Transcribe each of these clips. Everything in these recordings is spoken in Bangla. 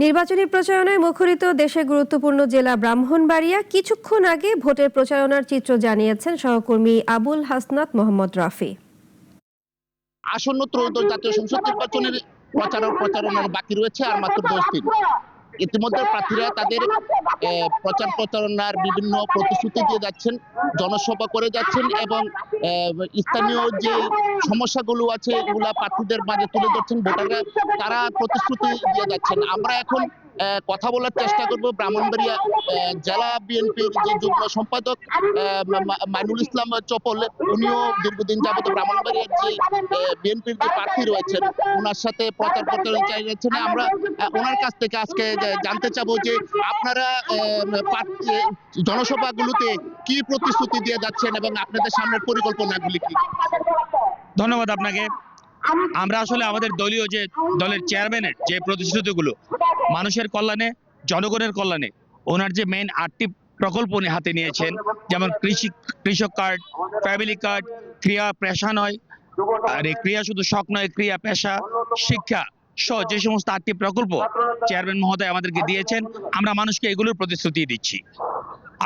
নির্বাচনী প্রচারণায় মুখরিত দেশের গুরুত্বপূর্ণ জেলা ব্রাহ্মণবাড়িয়া। কিছুক্ষণ আগে ভোটের প্রচারণার চিত্র জানিয়েছেন সহকর্মী আবুল হাসনাত মোহাম্মদ রাফি। আসন্ন ত্রয়োদশ জাতীয় সংসদ নির্বাচনের প্রচারণার বাকি রয়েছে আর মাত্র 10 দিন। ইতিমধ্যে প্রার্থীরা তাদের প্রচার প্রচারণার বিভিন্ন প্রতিশ্রুতি দিয়ে যাচ্ছেন, জনসভা করে যাচ্ছেন এবং স্থানীয় যে সমস্যাগুলো আছে এগুলা প্রার্থীদের মাঝে তুলে ধরছেন। ভোটাররা তারা প্রতিশ্রুতি দিয়ে যাচ্ছেন। আমরা এখন কথা বলার চেষ্টা করব ব্রাহ্মণবাড়িয়া জেলা বিএনপির যে যুগ্ম সম্পাদক মাইনুল ইসলাম চপল। উনিও দীর্ঘদিন যাবত ব্রাহ্মণবাড়িয়ার যে বিএনপির যে প্রার্থী রয়েছেন ওনার সাথে প্রচার প্রচারণা চালিয়েছেন। আমরা ওনার কাছ থেকে আজকে জানতে চাবো যে আপনারা জনসভাগুলোতে কি প্রতিশ্রুতি দিয়ে যাচ্ছেন এবং আপনাদের সামনের পরিকল্পনাগুলি কি? ধন্যবাদ আপনাকে। আমরা আসলে আমাদের দলের চেয়ারম্যানের যে প্রতিশ্রুতিগুলো মানুষের কল্যাণে, জনগণের কল্যাণে, ওনার যে মেইন 8টি প্রকল্প উনি হাতে নিয়েছেন, যেমন কৃষক কার্ড, ফ্যামিলি কার্ড, ক্রিয়া পেশা নয়, আর এই ক্রিয়া শুধু শখ নয়, ক্রিয়া পেশা, শিক্ষা সহ যে সমস্ত 8টি প্রকল্প চেয়ারম্যান মহোদয় আমাদেরকে দিয়েছেন, আমরা মানুষকে এগুলোর প্রতিশ্রুতি দিচ্ছি।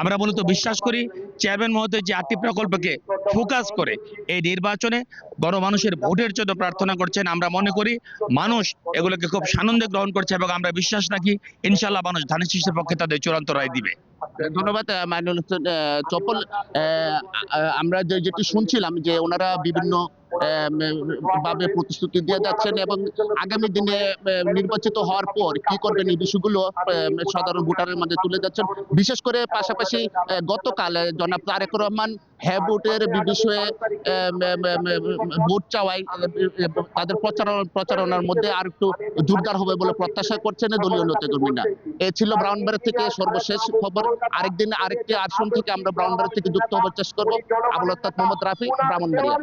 আমরা মূলত বিশ্বাস করি চেয়ারম্যান মহোদয় যে 8টি প্রকল্পকে ফোকাস করে এই নির্বাচনে বড় মানুষের ভোটের জন্য প্রার্থনা করছেন। আমরা মনে করি মানুষ এগুলোকে খুব সানন্দে গ্রহণ করছে এবং আমরা বিশ্বাস রাখি ইনশাআল্লাহ মানুষ ধানের শীষের পক্ষে তাদের চূড়ান্ত রায় দিবে। ধন্যবাদ মাইনুল চপল। আমরা যেটি শুনছিলাম যে ওনারা বিভিন্ন ভাবে প্রতিশ্রুতি দিয়ে যাচ্ছেন এবং আগামী দিনে নির্বাচিত হওয়ার পর কি করবেন এই বিষয়গুলো সাধারণ ভোটারের মধ্যে তুলে যাচ্ছেন। বিশেষ করে পাশাপাশি গতকাল জনাব তারেক রহমান হ্যাঁ ভোটের বিষয়ে ভোট চাওয়ায় তাদের প্রচারণার মধ্যে আর একটু জোরদার হবে বলে প্রত্যাশা করছেন দলীয় নেতাকর্মীরা। এ ছিল ব্রাহ্মণবাড়িয়া থেকে সর্বশেষ খবর। আরেকদিন আরেকটি আসন থেকে আমরা ব্রাহ্মণবাড়িয়া থেকে যুক্ত হবার চেষ্টা করবো। আবুল হাসনাত মোহাম্মদ রাফি, ব্রাহ্মণবাড়িয়া।